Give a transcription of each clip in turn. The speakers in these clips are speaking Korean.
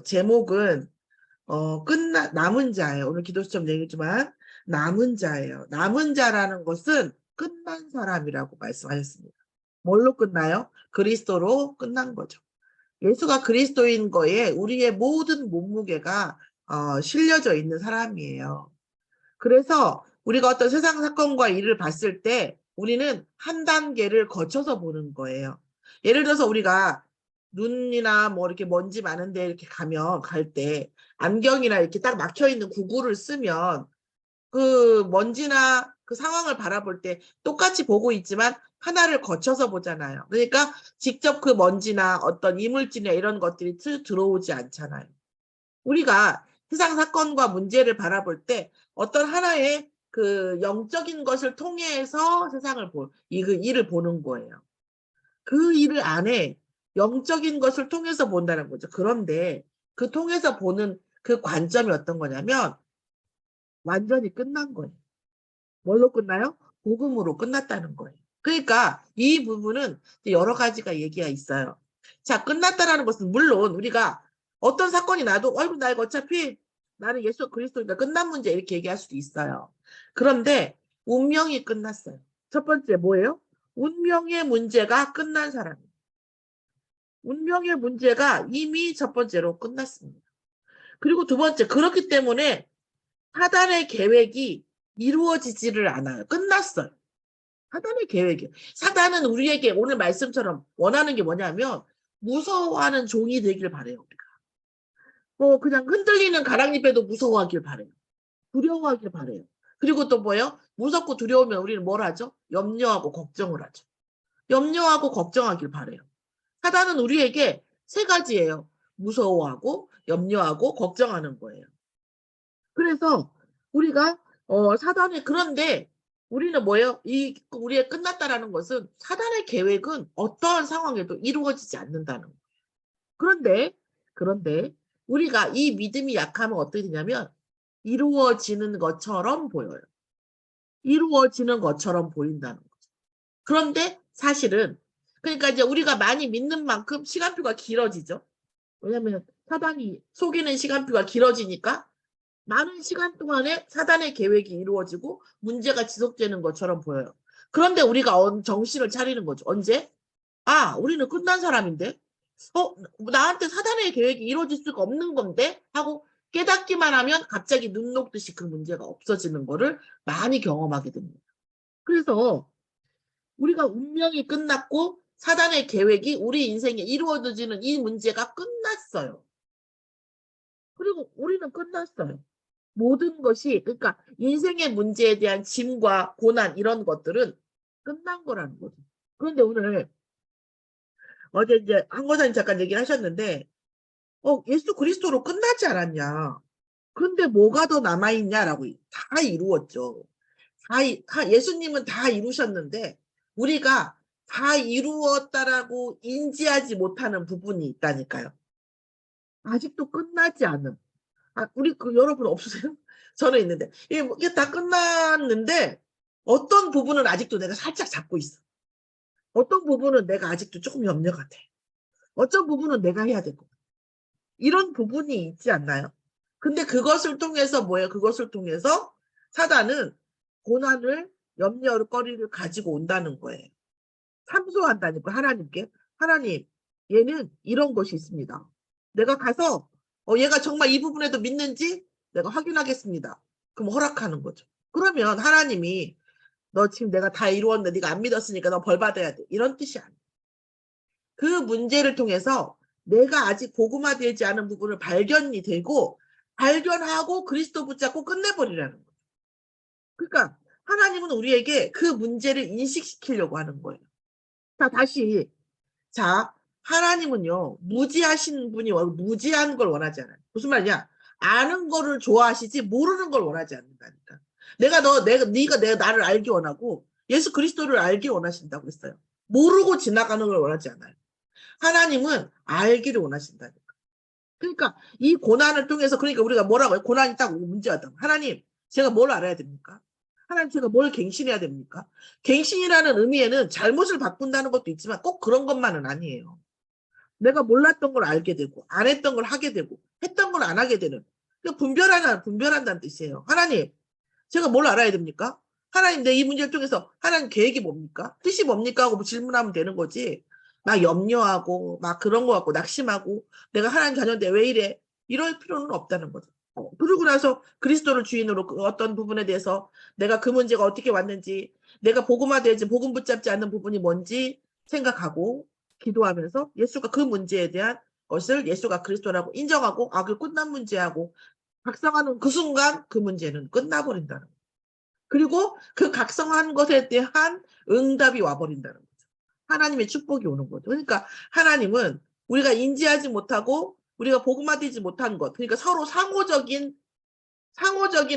제목은 남은 자예요. 오늘 기도 시점 얘기지만 남은 자예요. 남은 자라는 것은 끝난 사람이라고 말씀하셨습니다. 뭘로 끝나요? 그리스도로 끝난 거죠. 예수가 그리스도인 거에 우리의 모든 몸무게가 실려져 있는 사람이에요. 그래서 우리가 어떤 세상 사건과 일을 봤을 때 우리는 한 단계를 거쳐서 보는 거예요. 예를 들어서 우리가 눈이나 뭐 이렇게 먼지 많은데 이렇게 갈 때 안경이나 이렇게 딱 막혀 있는 구글을 쓰면 그 먼지나 그 상황을 바라볼 때 똑같이 보고 있지만 하나를 거쳐서 보잖아요. 그러니까 직접 그 먼지나 어떤 이물질이나 이런 것들이 들어오지 않잖아요. 우리가 세상 사건과 문제를 바라볼 때 어떤 하나의 그 영적인 것을 통해서 그 일을 보는 거예요. 그 일을 안에 영적인 것을 통해서 본다는 거죠. 그런데 그 통해서 보는 그 관점이 어떤 거냐면 완전히 끝난 거예요. 뭘로 끝나요? 복음으로 끝났다는 거예요. 그러니까 이 부분은 여러 가지가 얘기가 있어요. 자, 끝났다라는 것은 물론 우리가 어떤 사건이 나도 나 이거 어차피 나는 예수 그리스도니까 끝난 문제 이렇게 얘기할 수도 있어요. 그런데 운명이 끝났어요. 첫 번째 뭐예요? 운명의 문제가 끝난 사람이에요. 운명의 문제가 이미 첫 번째로 끝났습니다. 그리고 두 번째, 그렇기 때문에 사단의 계획이 이루어지지를 않아요. 끝났어요. 사단의 계획이에요. 사단은 우리에게 오늘 말씀처럼 원하는 게 뭐냐면 무서워하는 종이 되길 바래요. 우리가. 그냥 흔들리는 가랑잎에도 무서워하길 바래요. 두려워하길 바래요. 그리고 또 뭐예요? 무섭고 두려우면 우리는 뭘 하죠? 염려하고 걱정을 하죠. 염려하고 걱정하길 바래요. 사단은 우리에게 세 가지예요. 무서워하고 염려하고 걱정하는 거예요. 그래서 우리가 사단이 그런데 우리는 뭐예요? 우리의 끝났다라는 것은 사단의 계획은 어떠한 상황에도 이루어지지 않는다는 거예요. 그런데 우리가 이 믿음이 약하면 어떻게 되냐면 이루어지는 것처럼 보여요. 이루어지는 것처럼 보인다는 거죠. 그런데 사실은 그러니까 이제 우리가 많이 믿는 만큼 시간표가 길어지죠. 왜냐하면 사단이 속이는 시간표가 길어지니까 많은 시간 동안에 사단의 계획이 이루어지고 문제가 지속되는 것처럼 보여요. 그런데 우리가 정신을 차리는 거죠. 언제? 우리는 끝난 사람인데? 나한테 사단의 계획이 이루어질 수가 없는 건데? 하고 깨닫기만 하면 갑자기 눈 녹듯이 그 문제가 없어지는 거를 많이 경험하게 됩니다. 그래서 우리가 운명이 끝났고 사단의 계획이 우리 인생에 이루어지는 이 문제가 끝났어요. 그리고 우리는 끝났어요. 모든 것이 그러니까 인생의 문제에 대한 짐과 고난 이런 것들은 끝난 거라는 거죠. 그런데 오늘 어제 이제 한거사님 잠깐 얘기를 하셨는데 예수 그리스도로 끝나지 않았냐. 근데 뭐가 더 남아있냐라고 다 이루었죠. 예수님은 다 이루셨는데 우리가 다 이루었다라고 인지하지 못하는 부분이 있다니까요. 아직도 끝나지 않은. 우리 여러분 없으세요? 저는 있는데 이게 다 끝났는데 어떤 부분은 아직도 내가 살짝 잡고 있어. 어떤 부분은 내가 아직도 조금 염려 같아. 어떤 부분은 내가 해야 될 것 같아. 이런 부분이 있지 않나요? 근데 그것을 통해서 뭐예요? 그것을 통해서 사단은 고난을 염려거리를 가지고 온다는 거예요. 참소한다니까 하나님께. 하나님, 얘는 이런 것이 있습니다. 내가 가서 얘가 정말 이 부분에도 믿는지 내가 확인하겠습니다. 그럼 허락하는 거죠. 그러면 하나님이 너 지금 내가 다 이루었는데 네가 안 믿었으니까 너 벌 받아야 돼. 이런 뜻이 아니에요. 그 문제를 통해서 내가 아직 복음화되지 않은 부분을 발견이 되고 발견하고 그리스도 붙잡고 끝내버리라는 거예요. 그러니까 하나님은 우리에게 그 문제를 인식시키려고 하는 거예요. 자, 하나님은요, 무지하신 분이 무지한 걸 원하지 않아요. 무슨 말이냐? 아는 거를 좋아하시지 모르는 걸 원하지 않는다니까. 네가 나를 알기 원하고 예수 그리스도를 알기 원하신다고 했어요. 모르고 지나가는 걸 원하지 않아요. 하나님은 알기를 원하신다니까. 그러니까 이 고난을 통해서 그러니까 우리가 뭐라고 해요? 고난이 딱 문제가 다. 하나님, 제가 뭘 알아야 됩니까? 하나님, 제가 뭘 갱신해야 됩니까? 갱신이라는 의미에는 잘못을 바꾼다는 것도 있지만 꼭 그런 것만은 아니에요. 내가 몰랐던 걸 알게 되고, 안 했던 걸 하게 되고, 했던 걸 안 하게 되는. 분별한다는 뜻이에요. 하나님, 제가 뭘 알아야 됩니까? 하나님, 내 이 문제를 통해서 하나님 계획이 뭡니까? 뜻이 뭡니까? 하고 질문하면 되는 거지. 막 염려하고, 막 그런 거 갖고 낙심하고, 내가 하나님 자녀인데 왜 이래? 이럴 필요는 없다는 거죠. 그러고 나서 그리스도를 주인으로 그 어떤 부분에 대해서 내가 그 문제가 어떻게 왔는지, 내가 복음화되지, 복음 붙잡지 않는 부분이 뭔지 생각하고, 기도하면서 예수가 그 문제에 대한 것을 예수가 그리스도라고 인정하고, 아, 그 끝난 문제하고, 각성하는 그 순간 그 문제는 끝나버린다는 거예요. 그리고 그 각성한 것에 대한 응답이 와버린다는 거죠. 하나님의 축복이 오는 거죠. 그러니까 하나님은 우리가 인지하지 못하고 우리가 복음화되지 못한 것, 그러니까 서로 상호적인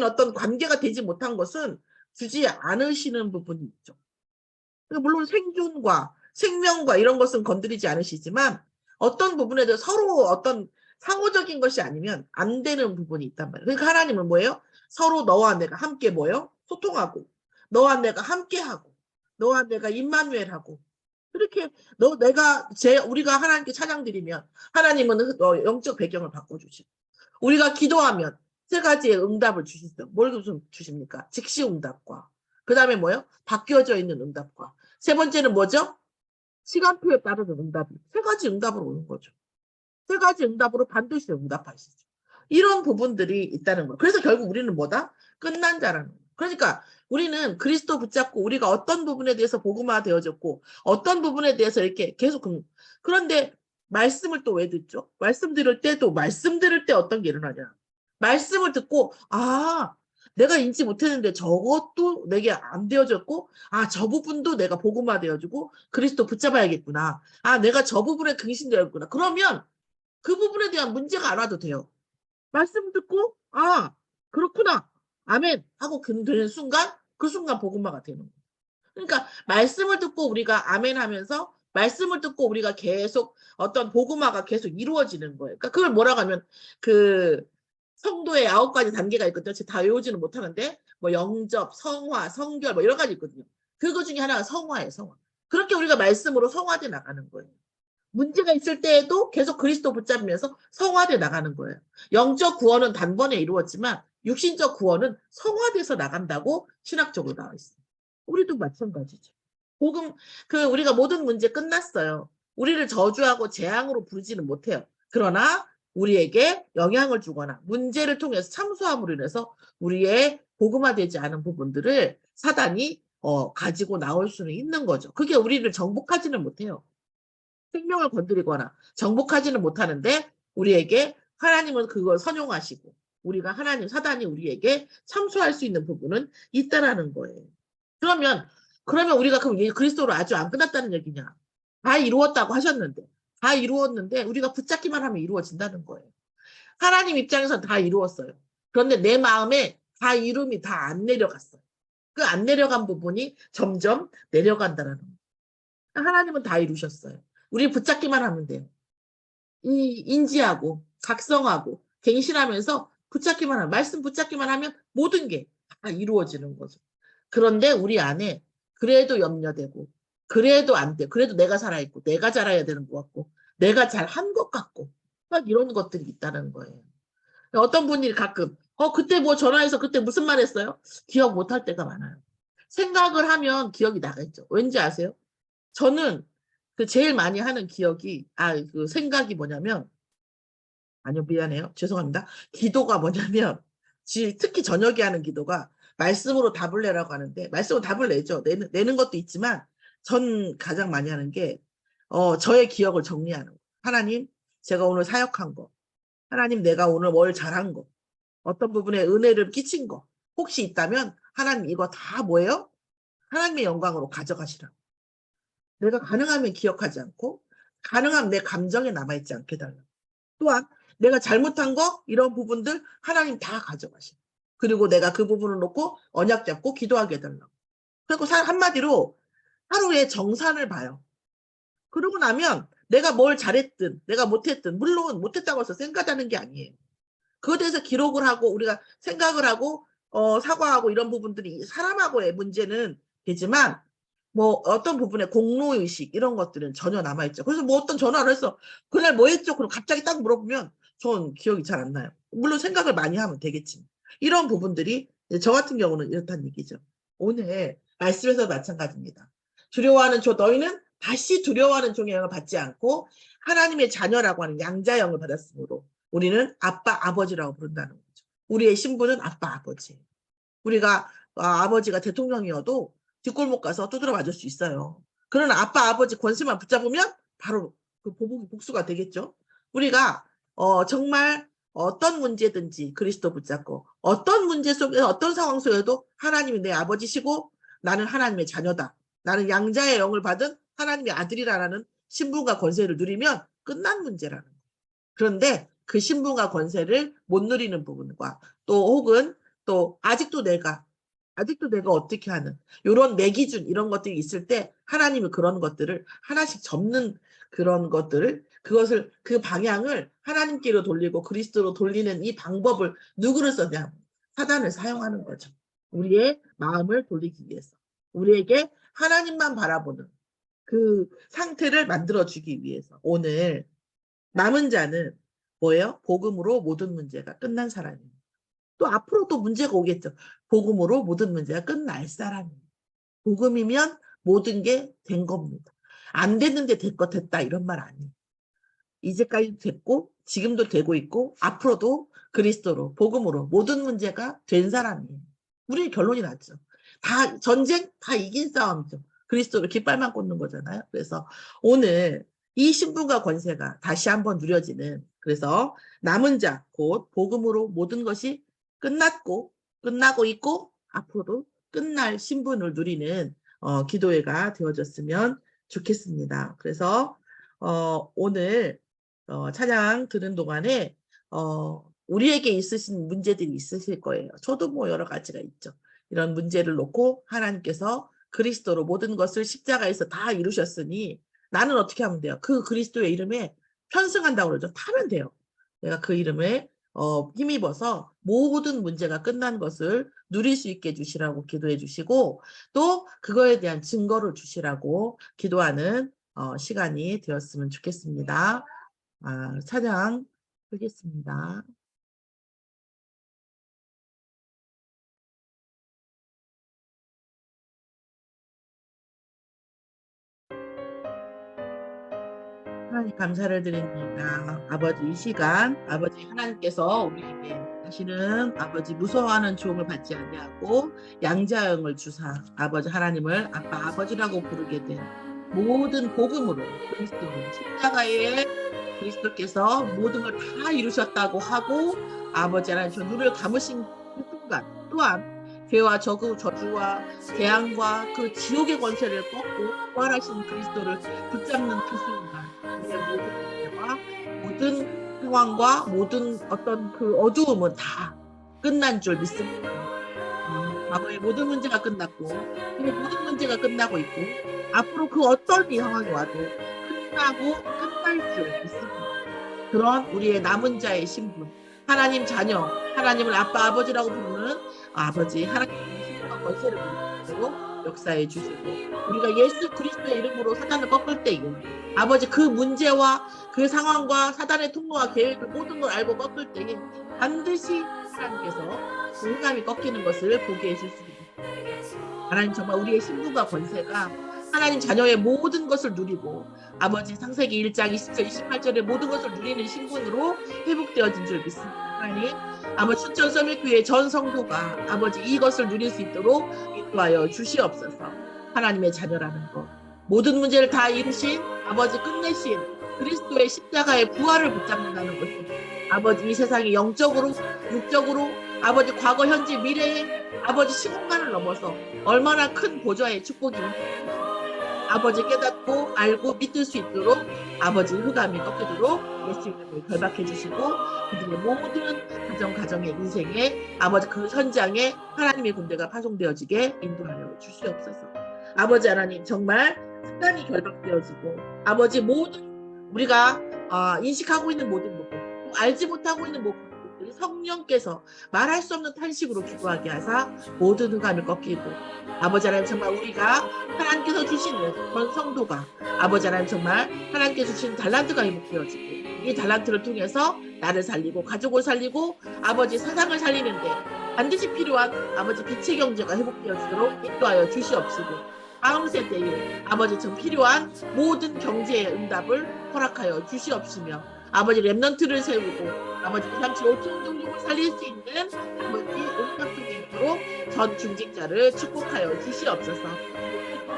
어떤 관계가 되지 못한 것은 주지 않으시는 부분이 있죠. 그러니까 물론 생존과 생명과 이런 것은 건드리지 않으시지만 어떤 부분에 대해서 서로 어떤 상호적인 것이 아니면 안 되는 부분이 있단 말이에요. 그러니까 하나님은 뭐예요? 서로 너와 내가 함께 뭐예요? 소통하고, 너와 내가 함께하고, 너와 내가 임마누엘하고, 그렇게 우리가 하나님께 찬양 드리면 하나님은 영적 배경을 바꿔주시고, 우리가 기도하면 세 가지의 응답을 주시죠. 뭘 주십니까? 즉시 응답과, 그 다음에 뭐예요? 바뀌어져 있는 응답과, 세 번째는 뭐죠? 시간표에 따르는 응답이. 세 가지 응답으로 오는 거죠. 세 가지 응답으로 반드시 응답하시죠. 이런 부분들이 있다는 거예요. 그래서 결국 우리는 뭐다? 끝난 자라는 거예요. 그러니까 우리는 그리스도 붙잡고 우리가 어떤 부분에 대해서 복음화 되어졌고 어떤 부분에 대해서 이렇게 계속 그런데 말씀을 또 왜 듣죠? 말씀 들을 때 어떤 게 일어나냐? 말씀을 듣고 내가 인지 못했는데 저것도 내게 안 되어졌고 저 부분도 내가 복음화 되어지고 그리스도 붙잡아야겠구나. 내가 저 부분에 근신되었구나. 그러면 그 부분에 대한 문제가 안 와도 돼요. 말씀 듣고 그렇구나. 아멘 하고 되는 순간 그 순간 복음화가 되는 거예요. 그러니까 말씀을 듣고 우리가 아멘 하면서 말씀을 듣고 우리가 계속 어떤 복음화가 계속 이루어지는 거예요. 그러니까 그걸 뭐라고 하면 그 성도의 9가지 단계가 있거든요. 제가 다 외우지는 못하는데 뭐 영접, 성화, 성결 뭐 여러 가지 있거든요. 그거 중에 하나가 성화예요. 성화. 그렇게 우리가 말씀으로 성화돼 나가는 거예요. 문제가 있을 때에도 계속 그리스도 붙잡으면서 성화돼 나가는 거예요. 영적 구원은 단번에 이루어지만 육신적 구원은 성화돼서 나간다고 신학적으로 나와 있어요. 우리도 마찬가지죠. 복음 우리가 모든 문제 끝났어요. 우리를 저주하고 재앙으로 부르지는 못해요. 그러나 우리에게 영향을 주거나 문제를 통해서 참소함으로 인해서 우리의 복음화되지 않은 부분들을 사단이 가지고 나올 수는 있는 거죠. 그게 우리를 정복하지는 못해요. 생명을 건드리거나 정복하지는 못하는데 우리에게 하나님은 그걸 선용하시고 우리가 사단이 우리에게 참소할 수 있는 부분은 있다라는 거예요. 그러면 우리가 그럼 그리스도로 아주 안 끝났다는 얘기냐? 다 이루었다고 하셨는데 다 이루었는데 우리가 붙잡기만 하면 이루어진다는 거예요. 하나님 입장에서 다 이루었어요. 그런데 내 마음에 다 이름이 다 안 내려갔어요. 그 안 내려간 부분이 점점 내려간다는 거예요. 하나님은 다 이루셨어요. 우리 붙잡기만 하면 돼요. 인지하고 각성하고 갱신하면서 말씀 붙잡기만 하면 모든 게 다 이루어지는 거죠. 그런데 우리 안에 그래도 염려되고 그래도 안 돼. 그래도 내가 살아있고 내가 잘해야 되는 것 같고 내가 잘한 것 같고 막 이런 것들이 있다는 거예요. 어떤 분이 가끔 그때 뭐 전화해서 그때 무슨 말 했어요? 기억 못할 때가 많아요. 생각을 하면 기억이 나겠죠. 왠지 아세요? 저는 제일 많이 하는 기억이 그 생각이 뭐냐면 아니요 미안해요 죄송합니다. 기도가 뭐냐면 특히 저녁에 하는 기도가 말씀으로 답을 내라고 하는데 말씀으로 답을 내죠. 내는 것도 있지만 전 가장 많이 하는 게 저의 기억을 정리하는 거. 하나님 제가 오늘 사역한 거, 하나님 내가 오늘 뭘 잘한 거, 어떤 부분에 은혜를 끼친 거 혹시 있다면 하나님 이거 다 뭐예요? 하나님의 영광으로 가져가시라. 내가 가능하면 기억하지 않고 가능하면 내 감정에 남아있지 않게 달라. 또한 내가 잘못한 거 이런 부분들 하나님 다 가져가시고 그리고 내가 그 부분을 놓고 언약 잡고 기도하게 해달라고. 그리고 한마디로 하루에 정산을 봐요. 그러고 나면 내가 뭘 잘했든 내가 못했든 물론 못했다고 해서 생각하는 게 아니에요. 그거에 대해서 기록을 하고 우리가 생각을 하고 사과하고 이런 부분들이 사람하고의 문제는 되지만 뭐 어떤 부분에 공로의식 이런 것들은 전혀 남아있죠. 그래서 뭐 어떤 전화를 해서 그날 뭐 했죠? 그럼 갑자기 딱 물어보면 전 기억이 잘 안 나요. 물론 생각을 많이 하면 되겠지. 이런 부분들이 저 같은 경우는 이렇다는 얘기죠. 오늘 말씀에서 마찬가지입니다. 두려워하는 너희는 다시 두려워하는 종의 영을 받지 않고 하나님의 자녀라고 하는 양자영을 받았으므로 우리는 아빠 아버지라고 부른다는 거죠. 우리의 신분은 아빠 아버지. 우리가 아버지가 대통령이어도 뒷골목 가서 두드려 맞을 수 있어요. 그러나 아빠 아버지 권세만 붙잡으면 바로 그 보복이 복수가 되겠죠. 우리가 정말 어떤 문제든지 그리스도 붙잡고 어떤 문제 속에서 어떤 상황 속에도 하나님이 내 아버지시고 나는 하나님의 자녀다. 나는 양자의 영을 받은 하나님의 아들이라는 신분과 권세를 누리면 끝난 문제라는 거예요. 그런데 그 신분과 권세를 못 누리는 부분과 또 혹은 또 아직도 내가 어떻게 하는 이런 내 기준 이런 것들이 있을 때 하나님이 그런 것들을 하나씩 접는 그런 것들을 그것을 그 방향을 하나님께로 돌리고 그리스도로 돌리는 이 방법을 누구를 쓰냐? 사단을 사용하는 거죠. 우리의 마음을 돌리기 위해서 우리에게 하나님만 바라보는 그 상태를 만들어주기 위해서 오늘 남은 자는 뭐예요? 복음으로 모든 문제가 끝난 사람입니다. 또 앞으로 또 문제가 오겠죠. 복음으로 모든 문제가 끝날 사람입니다. 복음이면 모든 게 된 겁니다. 안 됐는데 됐다 이런 말 아니에요. 이제까지 됐고 지금도 되고 있고 앞으로도 그리스도로 복음으로 모든 문제가 된 사람이에요. 우리의 결론이 났죠. 다 전쟁 다 이긴 싸움이죠. 그리스도로 깃발만 꽂는 거잖아요. 그래서 오늘 이 신분과 권세가 다시 한번 누려지는 그래서 남은 자 곧 복음으로 모든 것이 끝나고 있고 앞으로도 끝날 신분을 누리는 기도회가 되어졌으면 좋겠습니다. 그래서 오늘 찬양 들은 동안에 우리에게 있으신 문제들이 있으실 거예요. 저도 뭐 여러 가지가 있죠. 이런 문제를 놓고 하나님께서 그리스도로 모든 것을 십자가에서 다 이루셨으니 나는 어떻게 하면 돼요? 그 그리스도의 이름에 편승한다고 그러죠. 타면 돼요. 내가 그 이름에 힘입어서 모든 문제가 끝난 것을 누릴 수 있게 해주시라고 기도해 주시고 또 그거에 대한 증거를 주시라고 기도하는 시간이 되었으면 좋겠습니다. 찬양 하겠습니다. 하나님 감사를 드립니다. 아버지 이 시간 아버지 하나님께서 우리에게 다시는 아버지 무서워하는 종을 받지 아니하고 양자형을 주사 아버지 하나님을 아빠 아버지라고 부르게 된 모든 복음으로 그리스도 십자가에 그리스도께서 모든 걸 다 이루셨다고 하고 아버지 하나님 저 눈을 감으신 그 순간 또한 죄와 저주와 재앙과 그 지옥의 권세를 꺾고 부활하신 그리스도를 붙잡는 그 순간 우리의 모든 문제와 모든 상황과 모든 어떤 그 어두움은 다 끝난 줄 믿습니다. 과거의 모든 문제가 끝났고 그 모든 문제가 끝나고 있고 앞으로 그 어떤 상황이 와도 끝날 줄 믿습니다. 그런 우리의 남은 자의 신분 하나님 자녀 하나님을 아빠 아버지라고 부르는 아버지 하나님의 신분과 권세를 부르고 역사해 주시고 우리가 예수 그리스도의 이름으로 사단을 꺾을 때에 아버지 그 문제와 그 상황과 사단의 통로와 계획을 모든 걸 알고 꺾을 때에 반드시 하나님께서 그 흑암이 꺾이는 것을 보게 해주십니다. 하나님 정말 우리의 신분과 권세가 하나님 자녀의 모든 것을 누리고 아버지 창세기 1장 20절 28절의 모든 것을 누리는 신분으로 회복되어진 줄 믿습니다. 하나님 아버지 춘천 서밋교회 전 성도가 아버지 이것을 누릴 수 있도록 인도하여 주시옵소서. 하나님의 자녀라는 것 모든 문제를 다 이루신 아버지 끝내신 그리스도의 십자가의 부활을 붙잡는다는 것을 아버지 이 세상이 영적으로 육적으로 아버지 과거 현재 미래에 아버지 시공간을 넘어서 얼마나 큰 보좌의 축복이 아버지 깨닫고 알고 믿을 수 있도록 아버지 흑암이 꺾이도록 예수님을 결박해 주시고 그들의 모든 가정의 인생에 아버지 그 현장에 하나님의 군대가 파송되어지게 인도하여 주시옵소서. 아버지 하나님 정말 사단이 결박되어지고 아버지 모든 우리가 인식하고 있는 모든 부분 알지 못하고 있는 모든 우리 성령께서 말할 수 없는 탄식으로 기도하게 하사 모든 흑암을 꺾이고, 아버지 하나님 정말 우리가 하나님께서 주시는 전성도가, 아버지 하나님 정말 하나님께서 주신 달란트가 회복되어지고, 이 달란트를 통해서 나를 살리고 가족을 살리고 아버지 세상을 살리는데 반드시 필요한 아버지 빛의 경제가 회복되어지도록 인도하여 주시옵시고, 다음 세대에 아버지 전 필요한 모든 경제의 응답을 허락하여 주시옵시며, 아버지 렘넌트를 세우고 아버지 237 5천 종족을 살릴 수 있는 아버지 응답적인 힘으로 전 중직자를 축복하여 주시옵소서.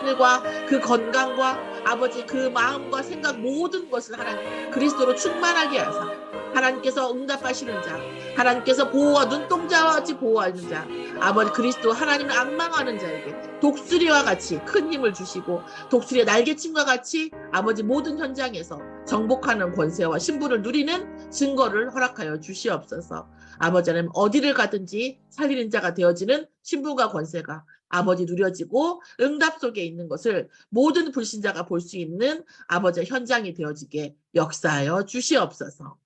일과 그 건강과 아버지 그 마음과 생각 모든 것을 하나님 그리스도로 충만하게 하사 하나님께서 응답하시는 자, 하나님께서 보호와 눈동자와 같이 보호하는 자, 아버지 그리스도 하나님을 앙망하는 자에게 독수리와 같이 큰 힘을 주시고, 독수리의 날개침과 같이 아버지 모든 현장에서 정복하는 권세와 신분을 누리는 증거를 허락하여 주시옵소서. 아버지 하나님 어디를 가든지 살리는 자가 되어지는 신분과 권세가 아버지 누려지고 응답 속에 있는 것을 모든 불신자가 볼 수 있는 아버지 현장이 되어지게 역사하여 주시옵소서.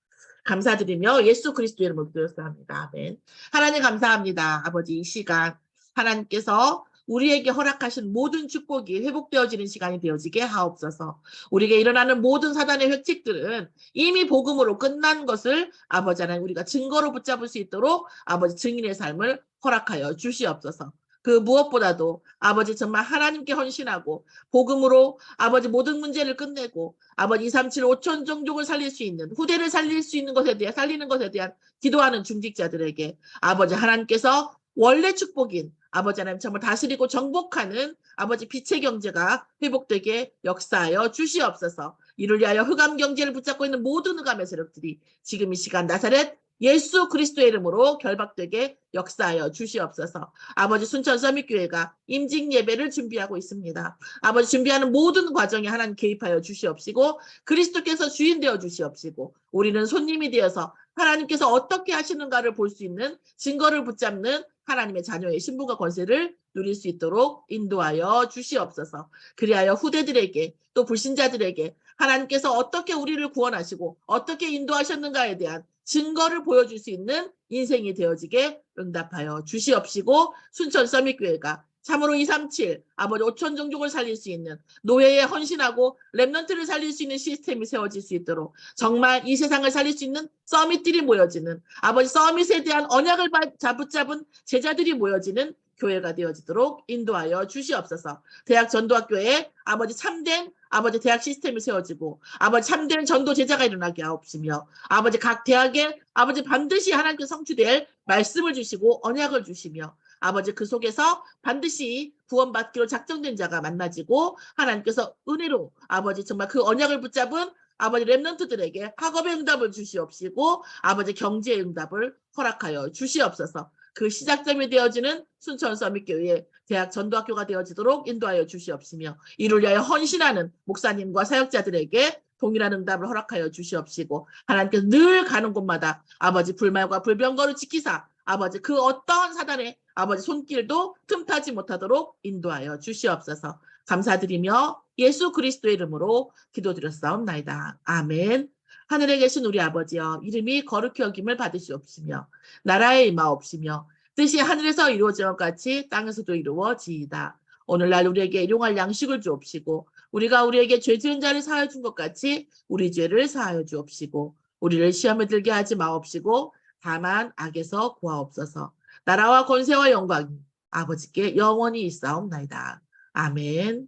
감사드리며 예수 그리스도의 이름으로 기도했습니다. 아멘. 하나님 감사합니다. 아버지 이 시간 하나님께서 우리에게 허락하신 모든 축복이 회복되어지는 시간이 되어지게 하옵소서. 우리에게 일어나는 모든 사단의 획책들은 이미 복음으로 끝난 것을 아버지 하나님 우리가 증거로 붙잡을 수 있도록 아버지 증인의 삶을 허락하여 주시옵소서. 그 무엇보다도 아버지 정말 하나님께 헌신하고 복음으로 아버지 모든 문제를 끝내고 아버지 237 5천 종족을 살릴 수 있는, 후대를 살릴 수 있는 것에 대해 살리는 것에 대한 기도하는 중직자들에게 아버지 하나님께서 원래 축복인 아버지 하나님 정말 다스리고 정복하는 아버지 빛의 경제가 회복되게 역사하여 주시옵소서. 이를 위하여 흑암 경제를 붙잡고 있는 모든 흑암의 세력들이 지금 이 시간 나사렛 예수 그리스도의 이름으로 결박되게 역사하여 주시옵소서. 아버지 순천 서밋교회가 임직 예배를 준비하고 있습니다. 아버지 준비하는 모든 과정에 하나님 개입하여 주시옵시고 그리스도께서 주인 되어 주시옵시고 우리는 손님이 되어서 하나님께서 어떻게 하시는가를 볼 수 있는 증거를 붙잡는 하나님의 자녀의 신분과 권세를 누릴 수 있도록 인도하여 주시옵소서. 그리하여 후대들에게 또 불신자들에게 하나님께서 어떻게 우리를 구원하시고 어떻게 인도하셨는가에 대한 증거를 보여줄 수 있는 인생이 되어지게 응답하여 주시옵시고 순천 서밋교회가 참으로 237 아버지 5천 종족을 살릴 수 있는 노예에 헌신하고 렘넌트를 살릴 수 있는 시스템이 세워질 수 있도록 정말 이 세상을 살릴 수 있는 서밋들이 모여지는 아버지 서밋에 대한 언약을 붙잡은 제자들이 모여지는 교회가 되어지도록 인도하여 주시옵소서. 대학 전도학교에 아버지 참된 아버지 대학 시스템이 세워지고 아버지 참된 전도 제자가 일어나게 하옵시며 아버지 각 대학에 아버지 반드시 하나님께 성취될 말씀을 주시고 언약을 주시며 아버지 그 속에서 반드시 구원받기로 작정된 자가 만나지고 하나님께서 은혜로 아버지 정말 그 언약을 붙잡은 아버지 렘넌트들에게 학업의 응답을 주시옵시고 아버지 경제의 응답을 허락하여 주시옵소서. 그 시작점이 되어지는 순천 서밋교회 대학 전도학교가 되어지도록 인도하여 주시옵시며 이를 위하여 헌신하는 목사님과 사역자들에게 동일한 응답을 허락하여 주시옵시고 하나님께서 늘 가는 곳마다 아버지 불말과 불병거를 지키사 아버지 그 어떠한 사단의 아버지 손길도 틈타지 못하도록 인도하여 주시옵소서. 감사드리며 예수 그리스도의 이름으로 기도드렸사옵나이다. 아멘. 하늘에 계신 우리 아버지여 이름이 거룩히 여김을 받으시옵시며 나라에 임하옵시며 뜻이 하늘에서 이루어진 것 같이 땅에서도 이루어지이다. 오늘날 우리에게 일용할 양식을 주옵시고 우리가 우리에게 죄 지은 자를 사하여 준 것 같이 우리 죄를 사하여 주옵시고 우리를 시험에 들게 하지 마옵시고 다만 악에서 구하옵소서. 나라와 권세와 영광이 아버지께 영원히 있사옵나이다. 아멘.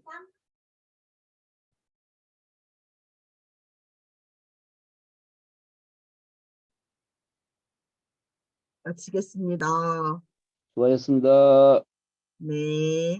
마치겠습니다. 수고하셨습니다. 네.